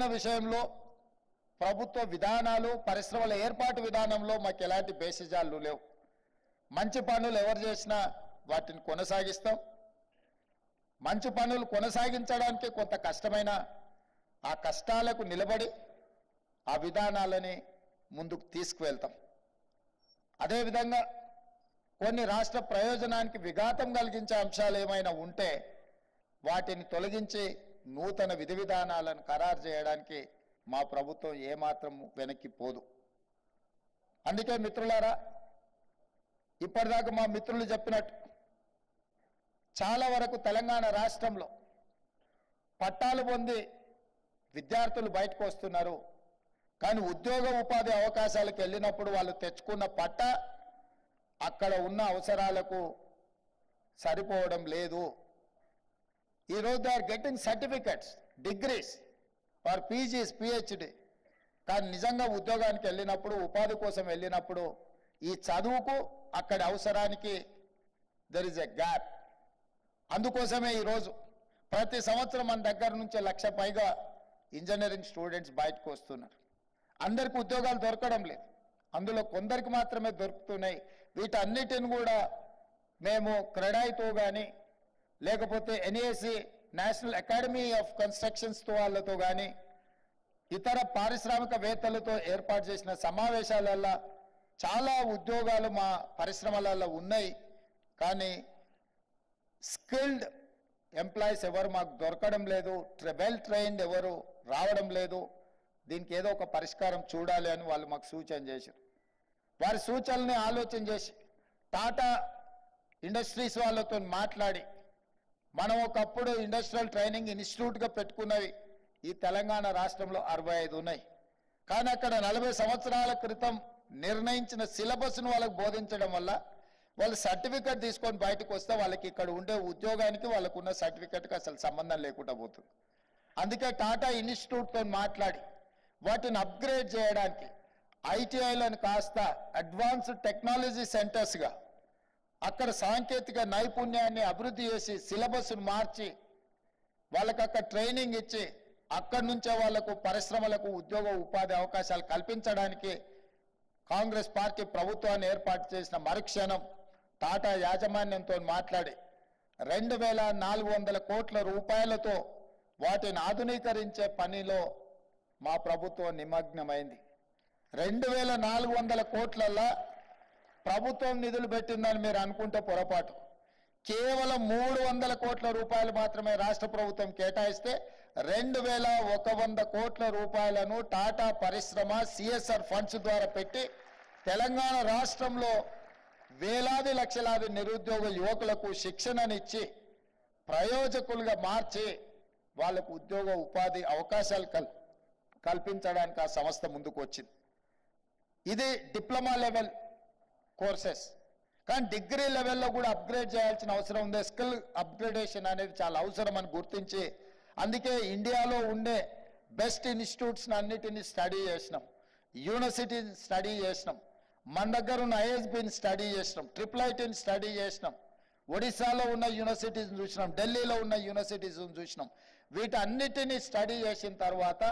విషయంలో ప్రభుత్వ విధానాలు పరిశ్రమల ఏర్పాటు విధానంలో మాకు ఎలాంటి బేసిజాలు లేవు. మంచి పనులు ఎవరు చేసినా వాటిని కొనసాగిస్తాం. మంచి పనులు కొనసాగించడానికి కొంత కష్టమైన ఆ కష్టాలకు నిలబడి ఆ విధానాలని ముందుకు తీసుకువెళ్తాం. అదేవిధంగా కొన్ని రాష్ట్ర ప్రయోజనానికి విఘాతం కలిగించే అంశాలు ఏమైనా ఉంటే వాటిని తొలగించి నూతన విధి విధానాలను ఖరారు చేయడానికి మా ప్రభుత్వం ఏమాత్రం వెనక్కి పోదు. అందుకే మిత్రులారా, ఇప్పటిదాకా మా మిత్రులు చెప్పినట్టు చాలా వరకు తెలంగాణ రాష్ట్రంలో పట్టాలు పొంది విద్యార్థులు బయటకు వస్తున్నారు. కానీ ఉద్యోగ ఉపాధి అవకాశాలకు వెళ్ళినప్పుడు వాళ్ళు తెచ్చుకున్న పట్టా అక్కడ ఉన్న అవసరాలకు సరిపోవడం లేదు. ఈరోజు they are getting certificates, degrees or PGs, PhD. కానీ నిజంగా ఉద్యోగానికి వెళ్ళినప్పుడు, ఉపాధి కోసం వెళ్ళినప్పుడు ఈ చదువుకు అక్కడి అవసరానికి దెర్ ఇస్ ఎ గ్యాప్. అందుకోసమే ఈరోజు ప్రతి సంవత్సరం మన దగ్గర నుంచి 1,00,000 పైగా ఇంజనీరింగ్ స్టూడెంట్స్ బయటకు వస్తున్నారు. అందరికీ ఉద్యోగాలు దొరకడం లేదు, అందులో కొందరికి మాత్రమే దొరుకుతున్నాయి. వీటన్నిటిని కూడా మేము క్రెడాయితో కానీ లేకపోతే ఎన్ఏసి నేషనల్ అకాడమీ ఆఫ్ కన్స్ట్రక్షన్స్తో వాళ్ళతో కానీ ఇతర పారిశ్రామికవేత్తలతో ఏర్పాటు చేసిన సమావేశాలలో చాలా ఉద్యోగాలు మా పరిశ్రమలలో ఉన్నాయి. కానీ స్కిల్డ్ ఎంప్లాయీస్ ఎవరు మాకు దొరకడం లేదు, వెల్ ట్రైన్డ్ ఎవరు రావడం లేదు. దీనికి ఏదో ఒక పరిష్కారం చూడాలి అని వాళ్ళు మాకు సూచన చేశారు. వారి సూచనల్ని ఆలోచన చేసి టాటా ఇండస్ట్రీస్ వాళ్ళతో మాట్లాడి మనం ఒకప్పుడు ఇండస్ట్రియల్ ట్రైనింగ్ ఇన్స్టిట్యూట్గా పెట్టుకున్నవి ఈ తెలంగాణ రాష్ట్రంలో 65 ఉన్నాయి. కానీ అక్కడ 40 సంవత్సరాల క్రితం నిర్ణయించిన సిలబస్ను వాళ్ళకు బోధించడం వల్ల వాళ్ళు సర్టిఫికెట్ తీసుకొని బయటకు వస్తే వాళ్ళకి ఇక్కడ ఉండే ఉద్యోగానికి వాళ్ళకు ఉన్న సర్టిఫికెట్కి అసలు సంబంధం లేకుండా పోతుంది. అందుకే టాటా ఇన్స్టిట్యూట్తో మాట్లాడి వాటిని అప్గ్రేడ్ చేయడానికి ఐటీఐలను కాస్త అడ్వాన్స్డ్ టెక్నాలజీ సెంటర్స్గా అక్కడ సాంకేతిక నైపుణ్యాన్ని అభివృద్ధి చేసి సిలబస్ను మార్చి వాళ్ళకి అక్కడ ట్రైనింగ్ ఇచ్చి అక్కడి నుంచే వాళ్లకు పరిశ్రమలకు ఉద్యోగ ఉపాధి అవకాశాలు కల్పించడానికి కాంగ్రెస్ పార్టీ ప్రభుత్వాన్ని ఏర్పాటు చేసిన మరుక్షణం టాటా యాజమాన్యంతో మాట్లాడి 2,400 కోట్ల రూపాయలతో వాటిని ఆధునీకరించే పనిలో మా ప్రభుత్వం నిమగ్నమైంది. 2,400 కోట్లల్లో ప్రభుత్వం నిధులు పెట్టిందని మీరు అనుకుంటే పొరపాటు. కేవలం 300 కోట్ల రూపాయలు మాత్రమే రాష్ట్ర ప్రభుత్వం కేటాయిస్తే 2,100 కోట్ల రూపాయలను టాటా పరిశ్రమ సిఎస్ఆర్ ఫండ్స్ ద్వారా పెట్టి తెలంగాణ రాష్ట్రంలో వేలాది లక్షలాది నిరుద్యోగ యువకులకు శిక్షణనిచ్చి ప్రయోజకులుగా మార్చి వాళ్లకు ఉద్యోగ ఉపాధి అవకాశాలు కల్పించడానికి ఆ సంస్థ ముందుకు వచ్చింది. ఇది డిప్లొమా లెవెల్ కోర్సెస్. కానీ డిగ్రీ లెవెల్లో కూడా అప్గ్రేడ్ చేయాల్సిన అవసరం ఉంది. స్కిల్ అప్గ్రేడేషన్ అనేది చాలా అవసరం అని గుర్తించి అందుకే ఇండియాలో ఉండే బెస్ట్ ఇన్స్టిట్యూట్స్ని అన్నిటినీ స్టడీ చేసినాం, యూనివర్సిటీని స్టడీ చేసినాం, మన దగ్గర ఉన్న ఐఎస్బిని స్టడీ చేసినాం, IIITని స్టడీ చేసినాం, ఒడిశాలో ఉన్న యూనివర్సిటీస్ని చూసినాం, ఢిల్లీలో ఉన్న యూనివర్సిటీస్ని చూసినాం. వీటన్నిటినీ స్టడీ చేసిన తర్వాత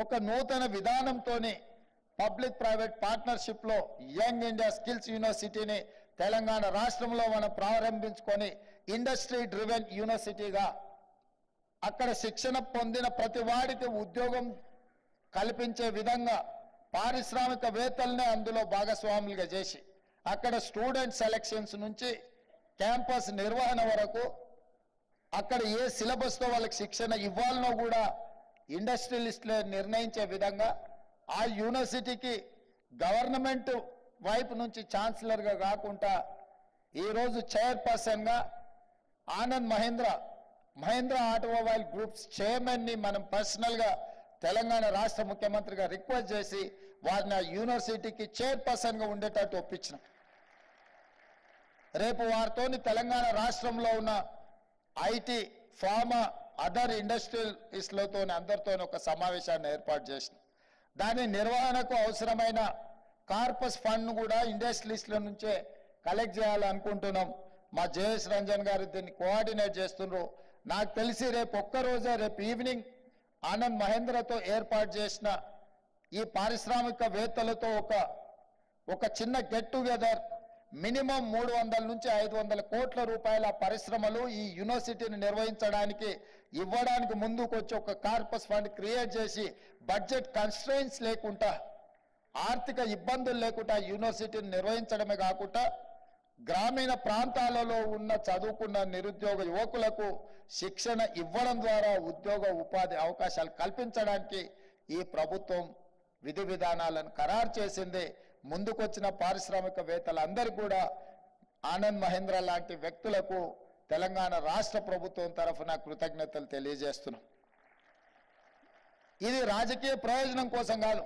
ఒక నూతన విధానంతోనే పబ్లిక్ ప్రైవేట్ పార్ట్నర్షిప్లో యంగ్ ఇండియా స్కిల్స్ యూనివర్సిటీని తెలంగాణ రాష్ట్రంలో మనం ప్రారంభించుకొని ఇండస్ట్రీ డ్రివెన్ యూనివర్సిటీగా అక్కడ శిక్షణ పొందిన ప్రతి వాడికి ఉద్యోగం కల్పించే విధంగా పారిశ్రామికవేత్తలనే అందులో భాగస్వాములుగా చేసి అక్కడ స్టూడెంట్ సెలక్షన్స్ నుంచి క్యాంపస్ నిర్వహణ వరకు అక్కడ ఏ సిలబస్తో వాళ్ళకి శిక్షణ ఇవ్వాలనో కూడా ఇండస్ట్రియలిస్టులే నిర్ణయించే విధంగా ఆ యూనివర్సిటీకి గవర్నమెంట్ వైపు నుంచి ఛాన్సలర్గా కాకుండా ఈరోజు చైర్పర్సన్గా ఆనంద్ మహేంద్ర ఆటోమొబైల్ గ్రూప్స్ చైర్మన్ని మనం పర్సనల్గా తెలంగాణ రాష్ట్ర ముఖ్యమంత్రిగా రిక్వెస్ట్ చేసి వారిని ఆ యూనివర్సిటీకి చైర్పర్సన్గా ఉండేటట్టు ఒప్పించినాం. రేపు వారితోని తెలంగాణ రాష్ట్రంలో ఉన్న ఐటీ, ఫార్మా, అదర్ ఇండస్ట్రియలిస్టులతో అందరితో ఒక సమావేశాన్ని ఏర్పాటు చేసినాం. దాని నిర్వహణకు అవసరమైన కార్పస్ ఫండ్ కూడా ఇండస్ట్రియలిస్టుల నుంచే కలెక్ట్ చేయాలనుకుంటున్నాం. మా జేఎస్ రంజన్ గారు దీన్ని కోఆర్డినేట్ చేస్తున్నారు. నాకు తెలిసి రేపు ఒక్కరోజే, రేపు ఈవినింగ్ ఆనంద్ మహేంద్రతో ఏర్పాటు చేసిన ఈ పారిశ్రామికవేత్తలతో ఒక చిన్న గెట్ టుగెదర్ మినిమం 300 నుంచి 500 కోట్ల రూపాయల పరిశ్రమలు ఈ యూనివర్సిటీని నిర్వహించడానికి ఇవ్వడానికి ముందుకు వచ్చి ఒక కార్పస్ ఫండ్ క్రియేట్ చేసి బడ్జెట్ కన్స్ట్రెయిన్స్ లేకుండా ఆర్థిక ఇబ్బందులు లేకుండా యూనివర్సిటీని నిర్వహించడమే కాకుండా గ్రామీణ ప్రాంతాలలో ఉన్న చదువుకున్న నిరుద్యోగ యువకులకు శిక్షణ ఇవ్వడం ద్వారా ఉద్యోగ ఉపాధి అవకాశాలు కల్పించడానికి ఈ ప్రభుత్వం విధి విధానాలను ఖరారు చేసింది. ముందుకొచ్చిన పారిశ్రామికవేత్తలందరూ కూడా ఆనంద్ మహేంద్ర లాంటి వ్యక్తులకు తెలంగాణ రాష్ట్ర ప్రభుత్వం తరఫున కృతజ్ఞతలు తెలియజేస్తున్నాం. ఇది రాజకీయ ప్రయోజనం కోసం కాదు.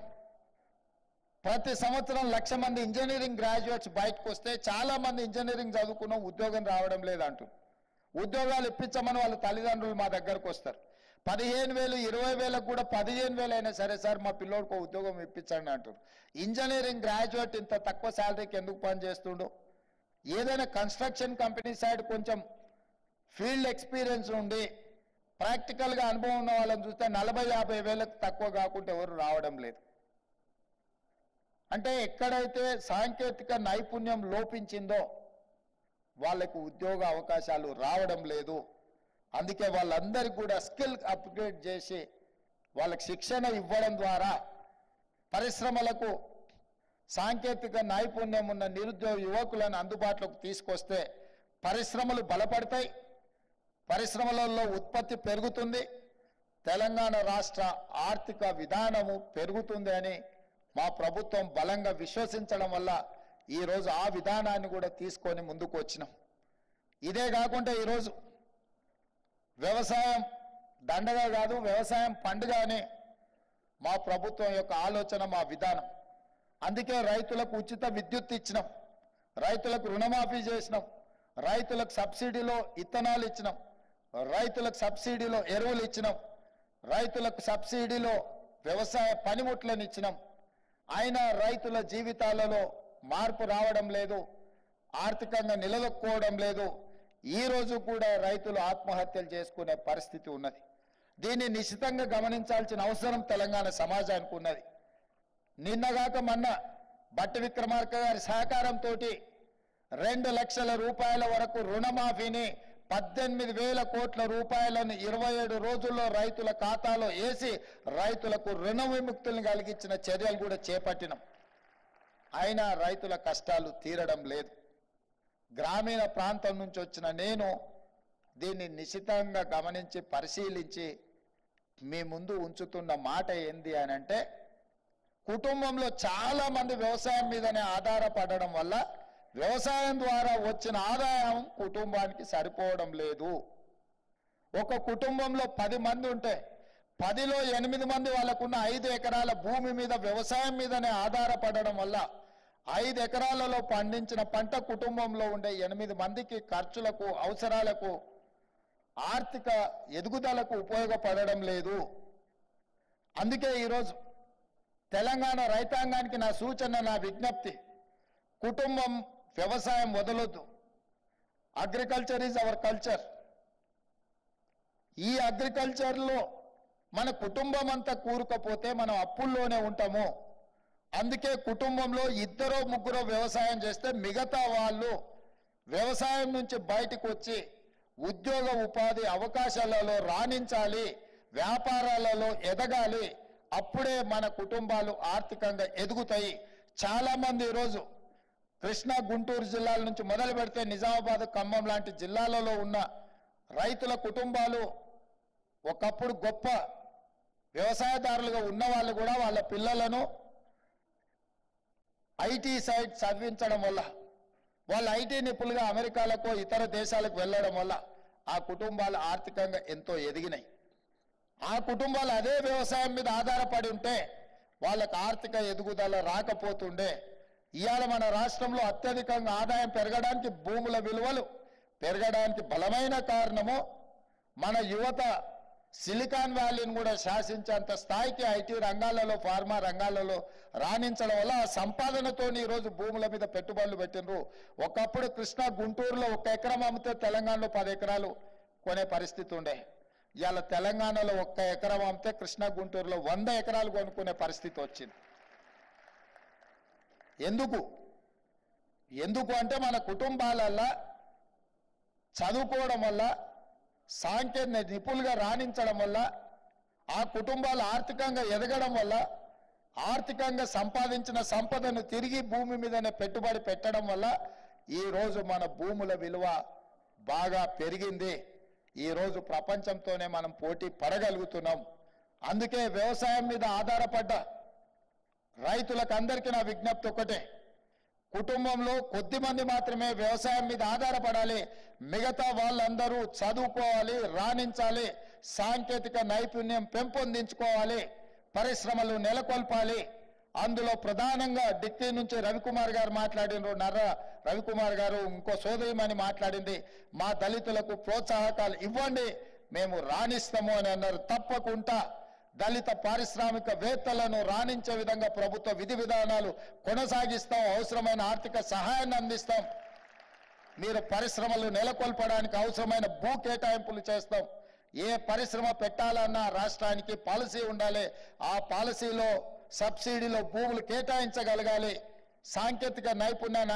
ప్రతి సంవత్సరం 1,00,000 మంది ఇంజనీరింగ్ గ్రాడ్యుయేట్స్ బయటకు వస్తే చాలా మంది ఇంజనీరింగ్ చదువుకున్న ఉద్యోగం రావడం లేదంటూ ఉద్యోగాలు ఇప్పించమని వాళ్ళ తల్లిదండ్రులు మా దగ్గరకు వస్తారు. 15,000 20,000 కూడా 15,000 అయినా సరే సార్ మా పిల్లోడికి ఉద్యోగం ఇప్పించండి అంటారు. ఇంజనీరింగ్ గ్రాడ్యుయేట్ ఇంత తక్కువ శాలరీకి ఎందుకు పనిచేస్తుండో? ఏదైనా కన్స్ట్రక్షన్ కంపెనీ సైడ్ కొంచెం ఫీల్డ్ ఎక్స్పీరియన్స్ ఉండి ప్రాక్టికల్గా అనుభవం ఉన్న వాళ్ళని చూస్తే 40,000 50,000 తక్కువ కాకుండా ఎవరు రావడం లేదు. అంటే ఎక్కడైతే సాంకేతిక నైపుణ్యం లోపించిందో వాళ్ళకు ఉద్యోగ అవకాశాలు రావడం లేదు. అందుకే వాళ్ళందరికీ కూడా స్కిల్ అప్గ్రేడ్ చేసి వాళ్ళకి శిక్షణ ఇవ్వడం ద్వారా పరిశ్రమలకు సాంకేతిక నైపుణ్యం ఉన్న నిరుద్యోగ యువకులను అందుబాటులోకి తీసుకొస్తే పరిశ్రమలు బలపడతాయి, పరిశ్రమలలో ఉత్పత్తి పెరుగుతుంది, తెలంగాణ రాష్ట్ర ఆర్థిక విధానము పెరుగుతుంది అని మా ప్రభుత్వం బలంగా విశ్వసించడం వల్ల ఈరోజు ఆ విధానాన్ని కూడా తీసుకొని ముందుకు వచ్చినాం. ఇదే కాకుండా ఈరోజు వ్యవసాయం దండగా కాదు, వ్యవసాయం పండుగ అని మా ప్రభుత్వం యొక్క ఆలోచన, మా విధానం. అందుకే రైతులకు ఉచిత విద్యుత్ ఇచ్చినాం, రైతులకు రుణమాఫీ చేసినాం, రైతులకు సబ్సిడీలో ఇత్తనాలు ఇచ్చినాం, రైతులకు సబ్సిడీలో ఎరువులు ఇచ్చినాం, రైతులకు సబ్సిడీలో వ్యవసాయ పనిముట్లను ఇచ్చినాం. అయినా రైతుల జీవితాలలో మార్పు రావడం లేదు, ఆర్థికంగా నిలదొక్కుకోవడం లేదు. ఈ రోజు కూడా రైతులు ఆత్మహత్యలు చేసుకునే పరిస్థితి ఉన్నది. దీన్ని నిశ్చితంగా గమనించాల్సిన అవసరం తెలంగాణ సమాజానికి ఉన్నది. నిన్నగాక మొన్న బట్టి విక్రమార్క గారి సహకారంతో 2 లక్షల రూపాయల వరకు రుణమాఫీని 18,000 కోట్ల రూపాయలను 27 రోజుల్లో రైతుల ఖాతాలో వేసి రైతులకు రుణ విముక్తులను కలిగించిన చర్యలు కూడా చేపట్టినాం. అయినా రైతుల కష్టాలు తీరడం లేదు. గ్రామీణ ప్రాంతం నుంచి వచ్చిన నేను దీన్ని నిశితంగా గమనించి పరిశీలించి మీ ముందు ఉంచుతున్న మాట ఏంది అని అంటే, కుటుంబంలో చాలా మంది వ్యవసాయం మీదనే ఆధారపడడం వల్ల వ్యవసాయం ద్వారా వచ్చిన ఆదాయం కుటుంబానికి సరిపోవడం లేదు. ఒక కుటుంబంలో 10 మంది ఉంటే 10లో 8 మంది వాళ్ళకున్న 5 ఎకరాల భూమి మీద వ్యవసాయం మీదనే ఆధారపడడం వల్ల 5 ఎకరాలలో పండించిన పంట కుటుంబంలో ఉండే 8 మందికి ఖర్చులకు, అవసరాలకు, ఆర్థిక ఎదుగుదలకు ఉపయోగపడడం లేదు. అందుకే ఈరోజు తెలంగాణ రైతాంగానికి నా సూచన, నా విజ్ఞప్తి, కుటుంబం వ్యవసాయం వదలొద్దు. Agriculture is our culture. ఈ అగ్రికల్చర్లో మన కుటుంబం అంతా కూరుకపోతే మనం అప్పుల్లోనే ఉంటాము. అందుకే కుటుంబంలో 2 3 వ్యవసాయం చేస్తే మిగతా వాళ్ళు వ్యవసాయం నుంచి బయటకు వచ్చి ఉద్యోగ ఉపాధి అవకాశాలలో రాణించాలి, వ్యాపారాలలో ఎదగాలి. అప్పుడే మన కుటుంబాలు ఆర్థికంగా ఎదుగుతాయి. చాలామంది ఈరోజు కృష్ణా, గుంటూరు జిల్లాల నుంచి మొదలు పెడితే నిజామాబాద్, ఖమ్మం లాంటి జిల్లాలలో ఉన్న రైతుల కుటుంబాలు ఒకప్పుడు గొప్ప వ్యవసాయదారులుగా ఉన్న వాళ్ళు కూడా వాళ్ళ పిల్లలను ఐటీ సైడ్ చదివించడం వల్ల, వాళ్ళు ఐటీ నిపుణులుగా అమెరికాలకు, ఇతర దేశాలకు వెళ్ళడం వల్ల ఆ కుటుంబాలు ఆర్థికంగా ఎంతో ఎదిగినాయి. ఆ కుటుంబాలు అదే వ్యవసాయం మీద ఆధారపడి ఉంటే వాళ్ళకు ఆర్థిక ఎదుగుదల రాకపోతుండే. ఇవాళ మన రాష్ట్రంలో అత్యధికంగా ఆదాయం పెరగడానికి, భూముల విలువలు పెరగడానికి బలమైన కారణము మన యువత సిలికాన్ వ్యాలీని కూడా శాసించేంత స్థాయికి ఐటీ రంగాలలో, ఫార్మా రంగాలలో రాణించడం వల్ల ఆ సంపాదనతో ఈరోజు భూముల మీద పెట్టుబడులు పెట్టినరు. ఒకప్పుడు కృష్ణా, గుంటూరులో 1 ఎకరం అమ్మితే తెలంగాణలో 10 ఎకరాలు కొనే పరిస్థితి ఉండే. ఇవాళ తెలంగాణలో 1 ఎకరం అమ్మితే కృష్ణా గుంటూరులో 100 ఎకరాలు కొనుక్కునే పరిస్థితి వచ్చింది. ఎందుకు అంటే మన కుటుంబాలల్లో చదువుకోవడం వల్ల, సాంకేతిక నిపుణులుగా రాణించడం వల్ల, ఆ కుటుంబాలు ఆర్థికంగా ఎదగడం వల్ల, ఆర్థికంగా సంపాదించిన సంపదను తిరిగి భూమి మీదనే పెట్టుబడి పెట్టడం వల్ల ఈరోజు మన భూముల విలువ బాగా పెరిగింది. ఈరోజు ప్రపంచంతోనే మనం పోటీ పడగలుగుతున్నాం. అందుకే వ్యవసాయం మీద ఆధారపడ్డ రైతులకు అందరికీ నా విజ్ఞప్తి ఒకటే, కుటుంబంలో కొద్దిమంది మాత్రమే వ్యవసాయం మీద ఆధారపడాలి. మిగతా వాళ్ళందరూ చదువుకోవాలి, రాణించాలి, సాంకేతిక నైపుణ్యం పెంపొందించుకోవాలి, పరిశ్రమలు నెలకొల్పాలి. అందులో ప్రధానంగా డిక్కీ నుంచి రవికుమార్ గారు మాట్లాడినారు, నర్ర రవికుమార్ గారు, ఇంకో సోదరిమణి మాట్లాడింది, మా దళితులకు ప్రోత్సాహకాలు ఇవ్వండి, మేము రాణిస్తాము అని అన్నారు. తప్పకుండా దళిత పారిశ్రామికవేత్తలను రాణించే విధంగా ప్రభుత్వ విధి విధానాలు కొనసాగిస్తాం, అవసరమైన ఆర్థిక సహాయాన్ని అందిస్తాం. మీరు పరిశ్రమలు నెలకొల్పడానికి అవసరమైన భూ కేటాయింపులు చేస్తాం. ఏ పరిశ్రమ పెట్టాలన్నా రాష్ట్రానికి పాలసీ ఉండాలి. ఆ పాలసీలో సబ్సిడీలో భూములు కేటాయించగలగాలి. సాంకేతిక నైపుణ్యాన్ని